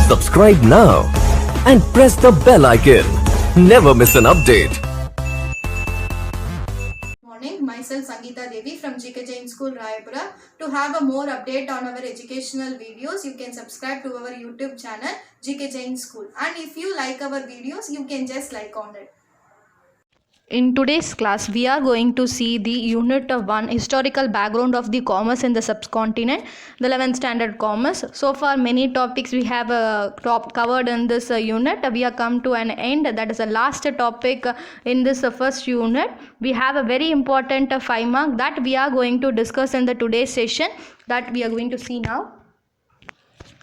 Subscribe now and press the bell icon. Never miss an update. Morning, myself Sangeeta Devi from GK Jain School, Rayapura. To have a more update on our educational videos, you can subscribe to our YouTube channel GK Jain School. And if you like our videos, you can just like on it. In today's class, we are going to see the unit of 1 historical background of the commerce in the subcontinent, the 11th standard commerce. So far, many topics we have covered in this unit. We have come to an end. That is the last topic in this first unit. We have a very important 5 mark that we are going to discuss in the today's session that we are going to see now.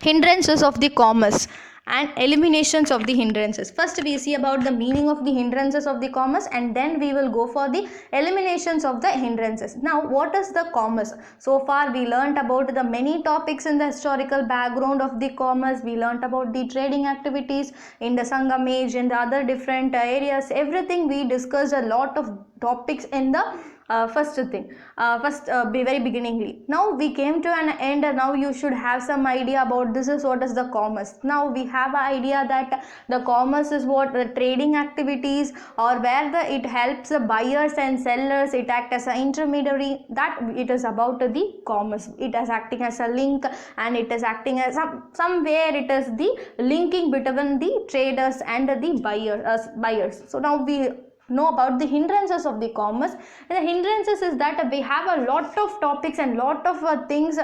Hindrances of the commerce and eliminations of the hindrances. First we see about the meaning of the hindrances of the commerce, and then we will go for the eliminations of the hindrances. Now what is the commerce? So far we learnt about the many topics in the historical background of the commerce. We learnt about the trading activities in the Sangam age and the other different areas. Everything we discussed, a lot of topics in the very beginningly. Now we came to an end. Now you should have some idea about this is what is the commerce. Now we have an idea that the commerce is what the trading activities, or where it helps the buyers and sellers. It acts as an intermediary. That it is about the commerce. It is acting as a link, and it is acting as somewhere it is the linking between the traders and the buyers. So now we know about the hindrances of the commerce. The hindrances is that we have a lot of topics and lot of things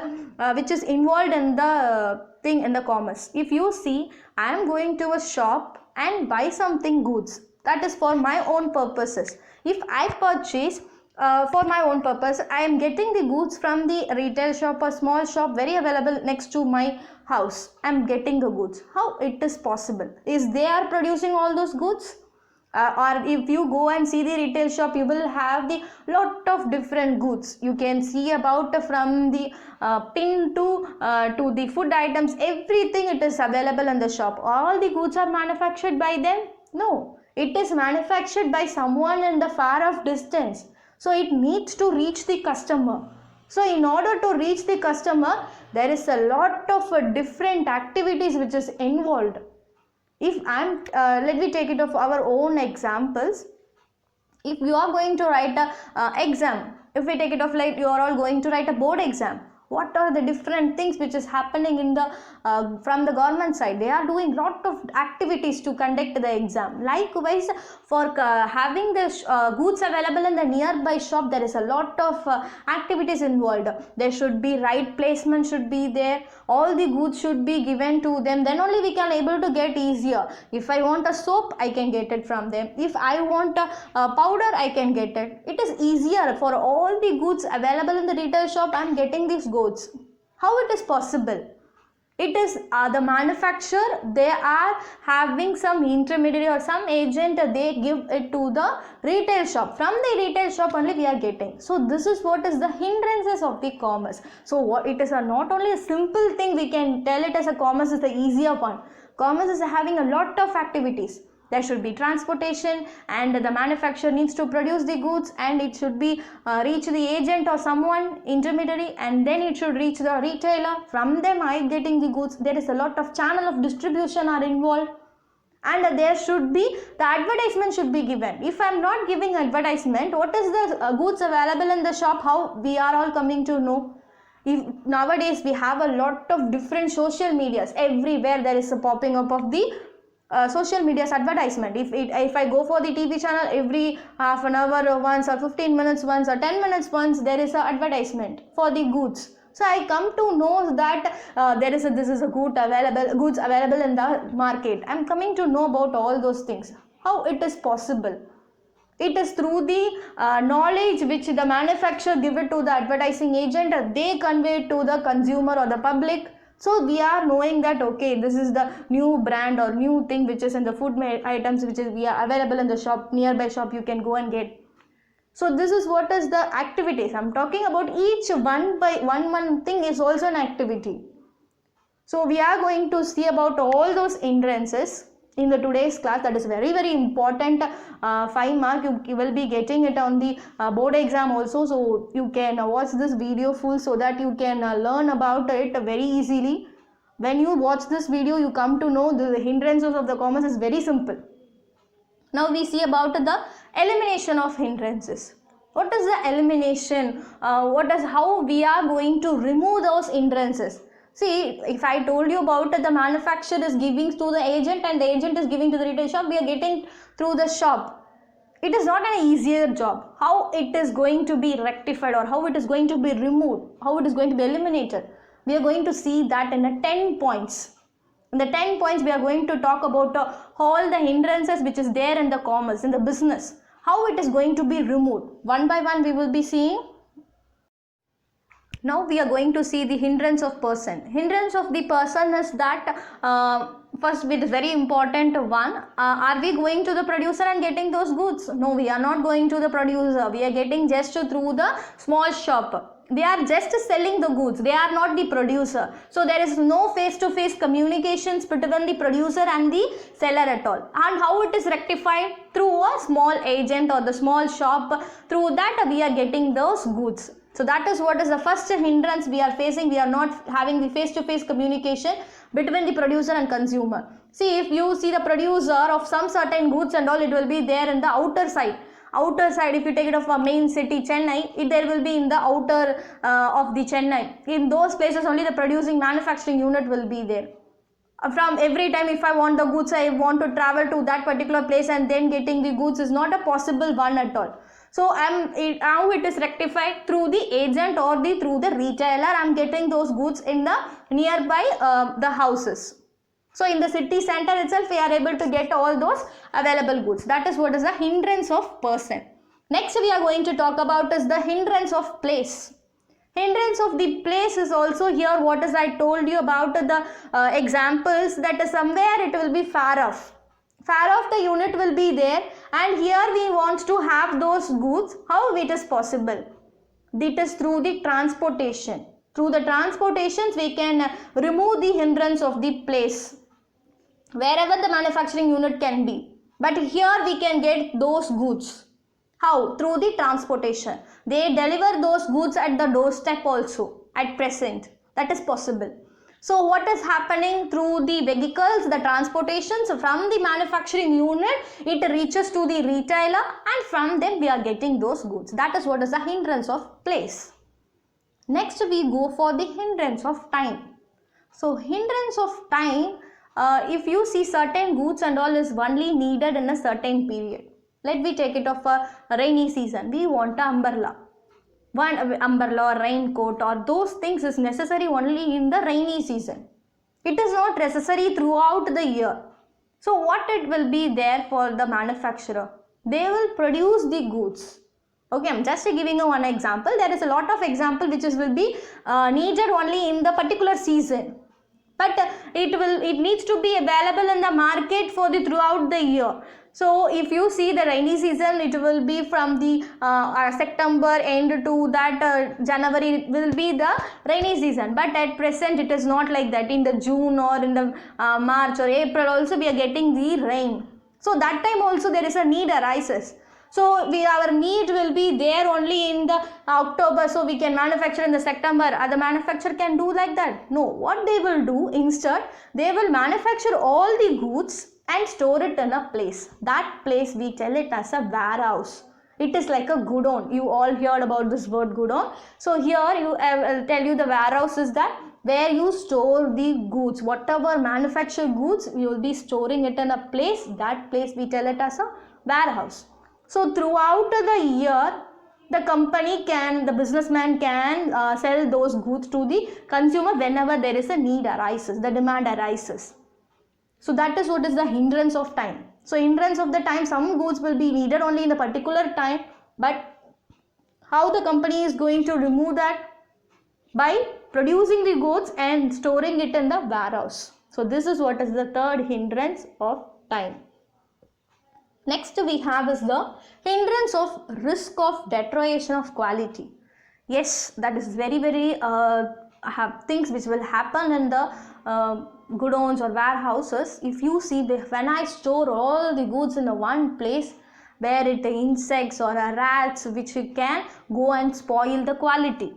which is involved in the thing in the commerce. If you see, I am going to a shop and buy something goods, that is for my own purposes. If I purchase for my own purpose, I am getting the goods from the retail shop or small shop very available next to my house. I am getting the goods. How it is possible? Is they are producing all those goods? Or if you go and see the retail shop, you will have the lot of different goods. You can see about from the pin to the food items, everything it is available in the shop. All the goods are manufactured by them? No, it is manufactured by someone in the far off distance. So it needs to reach the customer. So in order to reach the customer, there is a lot of different activities which is involved. If let me take it of our own examples. If you are going to write a exam, if we take it of like you are all going to write a board exam, what are the different things which is happening in the from the government side? They are doing lot of activities to conduct the exam. Likewise, for having the goods available in the nearby shop, there is a lot of activities involved. There should be right placement should be there. All the goods should be given to them. Then only we can able to get easier. If I want a soap, I can get it from them. If I want a powder, I can get it. It is easier for all the goods available in the retail shop. I am getting these goods. How it is possible? It is the manufacturer, they are having some intermediary or some agent, they give it to the retail shop. From the retail shop only we are getting. So this is what is the hindrances of the commerce. So what it is not only a simple thing we can tell it as a commerce is the easier one. Commerce is having a lot of activities. There should be transportation, and the manufacturer needs to produce the goods, and it should be reach the agent or someone intermediary, and then it should reach the retailer. From them I getting the goods. There is a lot of channel of distribution are involved, and there should be the advertisement should be given. If I am not giving advertisement, what is the goods available in the shop? How we are all coming to know? If nowadays we have a lot of different social medias, everywhere there is a popping up of the social media's advertisement. If I go for the TV channel, every half an hour once, or 15 minutes once, or 10 minutes once, there is a advertisement for the goods. So I come to know that this is a goods available in the market. I am coming to know about all those things. How it is possible? It is through the knowledge which the manufacturer give it to the advertising agent. They convey it to the consumer or the public. So we are knowing that okay, this is the new brand or new thing which is in the food items which is we are available in the shop, nearby shop you can go and get. So this is what is the activities. I am talking about each one by one thing is also an activity. So we are going to see about all those hindrances in the today's class. That is very important 5 mark. You will be getting it on the board exam also, so you can watch this video full so that you can learn about it very easily. When you watch this video, you come to know the hindrances of the commerce is very simple. Now we see about the elimination of hindrances. What is the elimination? How we are going to remove those hindrances? See, if I told you about the manufacturer is giving to the agent and the agent is giving to the retail shop, we are getting through the shop. It is not an easier job. How it is going to be rectified or how it is going to be removed, how it is going to be eliminated, we are going to see that in the 10 points. In the 10 points, we are going to talk about all the hindrances which is there in the commerce, in the business, how it is going to be removed. One by one we will be seeing. Now we are going to see the hindrance of person. Hindrance of the person is that first, it is very important one. Are we going to the producer and getting those goods? No, we are not going to the producer. We are getting just through the small shop. They are just selling the goods. They are not the producer. So there is no face-to-face communications between the producer and the seller at all. And how it is rectified? Through a small agent or the small shop. Through that we are getting those goods. So that is what is the first hindrance we are facing. We are not having the face-to-face communication between the producer and consumer. See, if you see the producer of some certain goods and all, it will be there in the outer side. Outer side, if you take it of a main city, Chennai, there will be in the outer of the Chennai. In those places only the producing manufacturing unit will be there. From every time if I want the goods, I want to travel to that particular place and then getting the goods is not a possible one at all. So how it is rectified? Through the agent or through the retailer, I am getting those goods in the nearby the houses. So in the city center itself, we are able to get all those available goods. That is what is the hindrance of person. Next we are going to talk about is the hindrance of place. Hindrance of the place is also here. What is I told you about the examples, that somewhere it will be far off. Far off the unit will be there, and here we want to have those goods. How it is possible? It is through the transportation. Through the transportations we can remove the hindrance of the place, wherever the manufacturing unit can be. But here we can get those goods. How? Through the transportation. They deliver those goods at the doorstep also at present. That is possible. So what is happening through the vehicles, the transportations from the manufacturing unit, it reaches to the retailer, and from them we are getting those goods. That is what is the hindrance of place. Next we go for the hindrance of time. So hindrance of time, if you see certain goods and all is only needed in a certain period. Let me take it of a rainy season. We want an umbrella. One umbrella or raincoat or those things is necessary only in the rainy season. It is not necessary throughout the year. So what it will be there for the manufacturer? They will produce the goods. Okay, I'm just giving you one example. There is a lot of example which will be needed only in the particular season. But it needs to be available in the market for the throughout the year. So if you see the rainy season, it will be from the September end to that January will be the rainy season. But at present it is not like that. In the June or in the March or April also we are getting the rain. So that time also there is a need arises. So our need will be there only in the October, so we can manufacture in the September. Other manufacturer can do like that? No. What they will do instead, they will manufacture all the goods and store it in a place. That place we tell it as a warehouse. It is like a godown. You all heard about this word godown. So here I will tell you the warehouse is that where you store the goods. Whatever manufactured goods, you will be storing it in a place. That place we tell it as a warehouse. So throughout the year, the businessman can sell those goods to the consumer whenever there is a need arises, the demand arises. So that is what is the hindrance of time. So hindrance of the time, some goods will be needed only in a particular time, but how the company is going to remove that? By producing the goods and storing it in the warehouse. So this is what is the third hindrance of time. Next we have is the hindrance of risk of deterioration of quality. Yes, that is very things which will happen in the godowns or warehouses. If you see, when I store all the goods in the one place, where it insects or rats which can go and spoil the quality.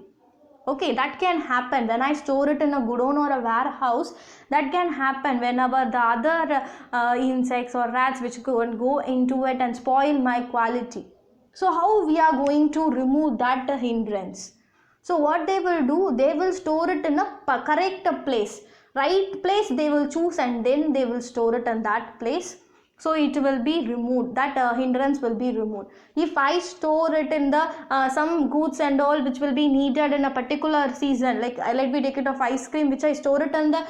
Okay, that can happen when I store it in a godown or a warehouse. That can happen whenever the other insects or rats which go into it and spoil my quality. So how we are going to remove that hindrance? So what they will do, they will store it in a correct place, right place they will choose, and then they will store it in that place. So it will be removed, that hindrance will be removed. If I store it in the some goods and all which will be needed in a particular season, like let me take it of ice cream which I store it in the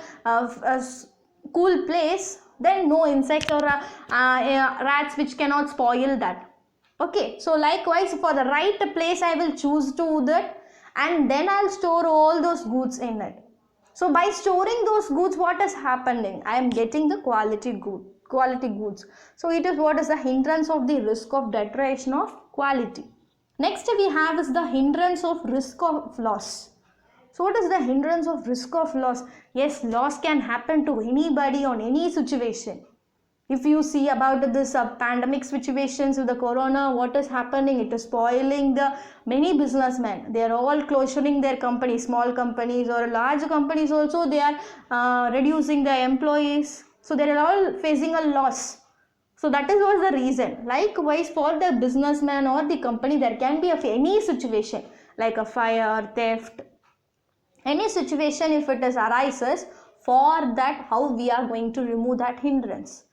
cool place, then no insects or rats which cannot spoil that. Okay, so likewise for the right place I will choose to that, and then I'll store all those goods in it. So by storing those goods, what is happening? I am getting the quality goods. So it is what is the hindrance of the risk of deterioration of quality. Next we have is the hindrance of risk of loss. So what is the hindrance of risk of loss? Yes, loss can happen to anybody on any situation. If you see about this pandemic situations with the corona, what is happening? It is spoiling the many businessmen. They are all closing their companies, small companies or large companies also. They are reducing the employees. So they are all facing a loss. So that is what the reason. Likewise for the businessman or the company, there can be any situation like a fire, theft, any situation if it is arises. For that, how we are going to remove that hindrance?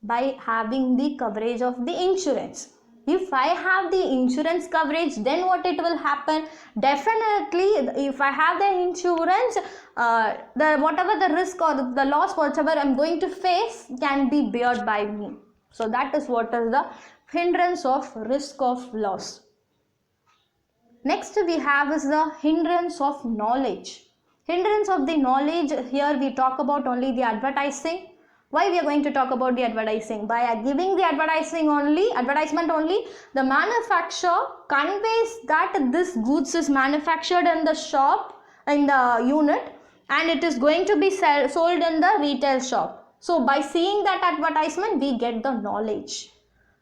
By having the coverage of the insurance. If I have the insurance coverage, then what it will happen? Definitely, if I have the insurance, whatever the risk or the loss, whatever I'm going to face can be borne by me. So that is what is the hindrance of risk of loss. Next we have is the hindrance of knowledge. Hindrance of the knowledge, here we talk about only the advertising. Why we are going to talk about the advertising? By giving the advertisement only, the manufacturer conveys that this goods is manufactured in the shop, in the unit, and it is going to be sold in the retail shop. So by seeing that advertisement, we get the knowledge.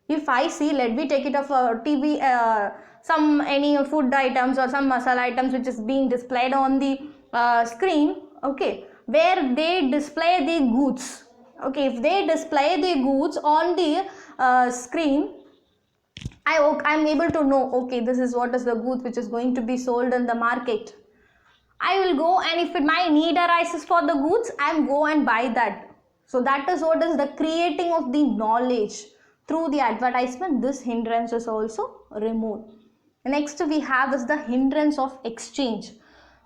If I see, let me take it of TV, any food items or some masala items which is being displayed on the screen, okay, where they display the goods. Okay, if they display the goods on the screen, I'm able to know, okay, this is what is the goods which is going to be sold in the market. I will go, and if my need arises for the goods, I go and buy that. So that is what is the creating of the knowledge. Through the advertisement, this hindrance is also removed. Next we have is the hindrance of exchange.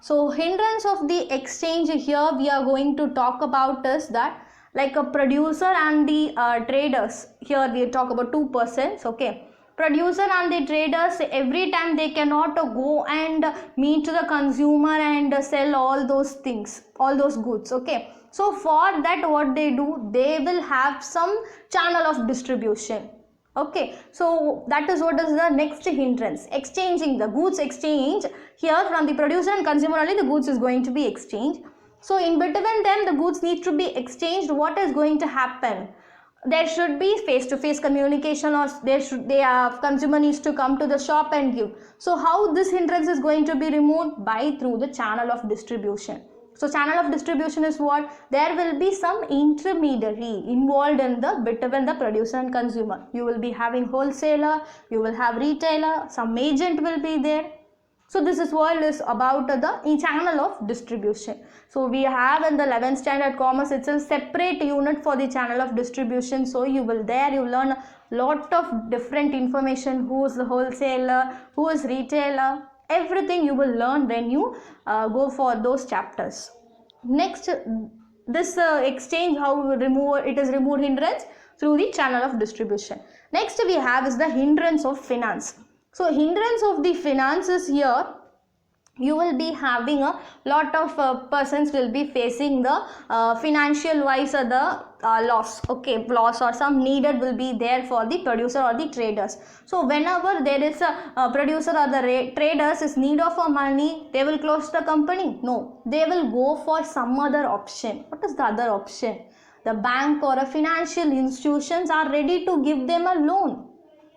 So hindrance of the exchange, here we are going to talk about is that like a producer and the traders. Here we talk about two persons. Okay, producer and the traders, every time they cannot go and meet the consumer and sell all those things, all those goods. Okay, so for that what they do, they will have some channel of distribution. Okay, so that is what is the next hindrance, exchanging the goods. Exchange here from the producer and consumer only, the goods is going to be exchanged. So in between them, the goods need to be exchanged. What is going to happen? There should be face-to-face communication, or consumer needs to come to the shop and give. So how this hindrance is going to be removed? By through the channel of distribution. So channel of distribution is what? There will be some intermediary involved in the between the producer and consumer. You will be having wholesaler, you will have retailer, some agent will be there. So this is what is about the channel of distribution. So we have in the 11th standard commerce itself separate unit for the channel of distribution. So you will learn a lot of different information, who is the wholesaler, who is retailer, everything you will learn when you go for those chapters. Next, this exchange, how it is removed hindrance through the channel of distribution. Next we have is the hindrance of finance. So hindrance of the finances, here you will be having a lot of persons will be facing the financial wise the loss. Okay, loss or some needed will be there for the producer or the traders. So whenever there is a producer or the traders is need of money, they will close the company? No, they will go for some other option. What is the other option? The bank or a financial institutions are ready to give them a loan.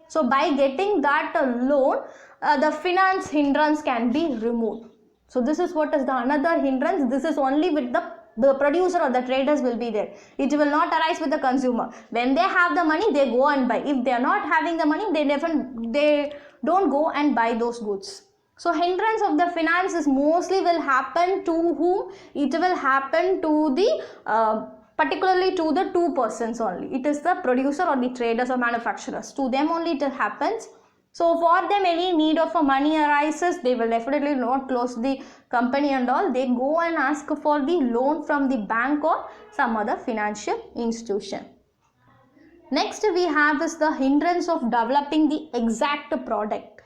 So by getting that loan, the finance hindrance can be removed. So this is what is the another hindrance. This is only with the producer or the traders will be there. It will not arise with the consumer. When they have the money, they go and buy. If they are not having the money, they don't go and buy those goods. So hindrance of the finance is mostly will happen to whom? It will happen to the particularly to the two persons only. It is the producer or the traders or manufacturers. To them only it happens. So for them any need of a money arises, they will definitely not close the company and all. They go and ask for the loan from the bank or some other financial institution. Next we have is the hindrance of developing the exact product.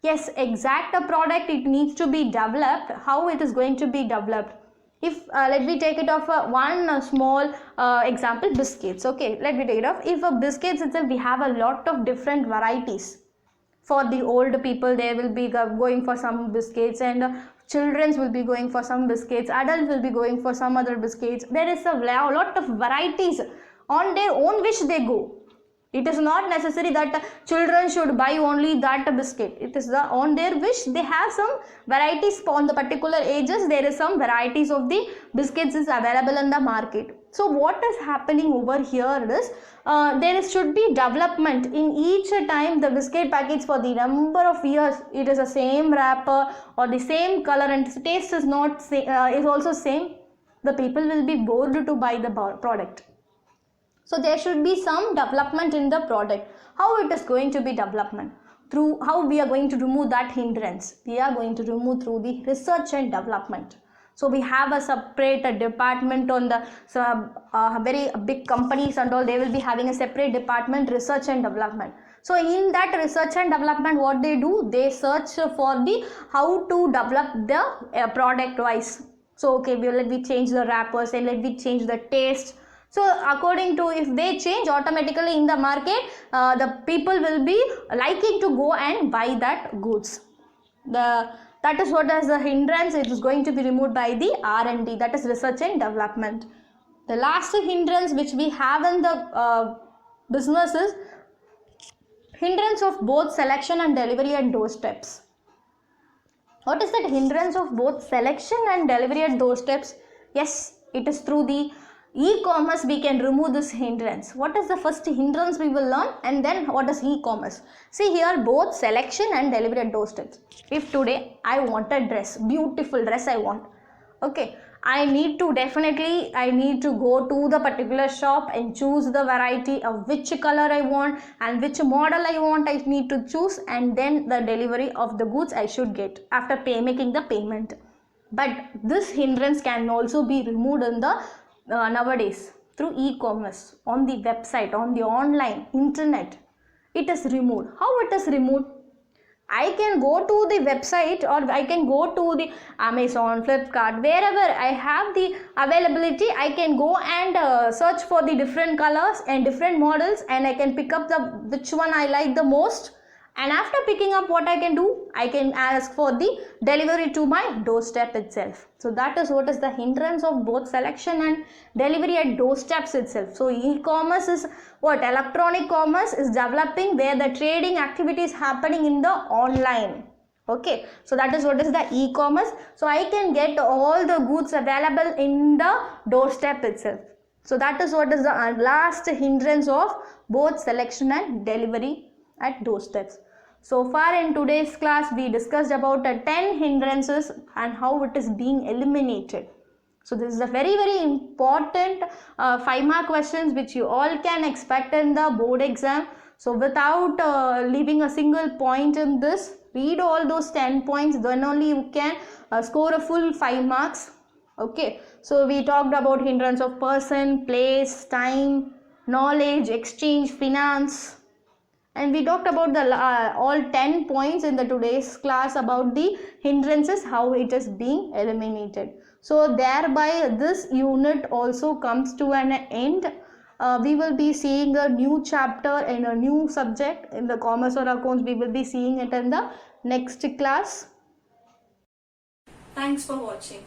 Yes, exact product, it needs to be developed. How it is going to be developed? If let me take it off one small example, biscuits. Okay, let me take it off. If a biscuits itself, we have a lot of different varieties. For the old people, they will be going for some biscuits, and children will be going for some biscuits, adults will be going for some other biscuits. There is a lot of varieties. On their own wish they go. It is not necessary that children should buy only that biscuit. It is on their wish. They have some varieties on the particular ages. There is some varieties of the biscuits is available in the market. So what is happening over here is there should be development in each time the biscuit packets for the number of years. It is the same wrapper or the same color and taste is not is also same. The people will be bored to buy the product. So there should be some development in the product. How it is going to be development? Through how we are going to remove that hindrance? We are going to remove through the research and development. So we have a separate department on the very big companies and all. They will be having a separate department, research and development. So in that research and development, what they do? They search for the how to develop the product wise. So okay, let me change the wrappers and let me change the taste. So according to if they change automatically in the market, the people will be liking to go and buy that goods. That is what is the hindrance. It is going to be removed by the R&D, that is research and development. The last hindrance which we have in the business is hindrance of both selection and delivery at doorsteps. What is that hindrance of both selection and delivery at doorsteps? Yes, it is through the e-commerce we can remove this hindrance. What is the first hindrance we will learn, and then what is e-commerce? See here, both selection and delivery at doorsteps. If today I want a dress, beautiful dress I want, okay, I need to go to the particular shop and choose the variety of which color I want and which model I want. I need to choose, and then the delivery of the goods I should get after making the payment. But this hindrance can also be removed in the nowadays through e-commerce, on the website, on the online internet. It is removed. How it is removed? I can go to the website, or I can go to the Amazon, Flipkart, wherever I have the availability. I can go and search for the different colors and different models, and I can pick up which one I like the most. And after picking up, what I can do? I can ask for the delivery to my doorstep itself. So that is what is the hindrance of both selection and delivery at doorsteps itself. So e-commerce is what? Electronic commerce is developing where the trading activity is happening in the online. Okay, so that is what is the e-commerce. So I can get all the goods available in the doorstep itself. So that is what is the last hindrance of both selection and delivery at doorsteps. So far in today's class, we discussed about 10 hindrances and how it is being eliminated. So this is a very important 5-mark questions which you all can expect in the board exam. So without leaving a single point in this, read all those 10 points, then only you can score a full 5 marks. Okay, so we talked about hindrance of person, place, time, knowledge, exchange, finance. And we talked about the all 10 points in the today's class about the hindrances, how it is being eliminated. So thereby this unit also comes to an end. We will be seeing a new chapter in a new subject in the commerce or accounts. We will be seeing it in the next class. Thanks for watching.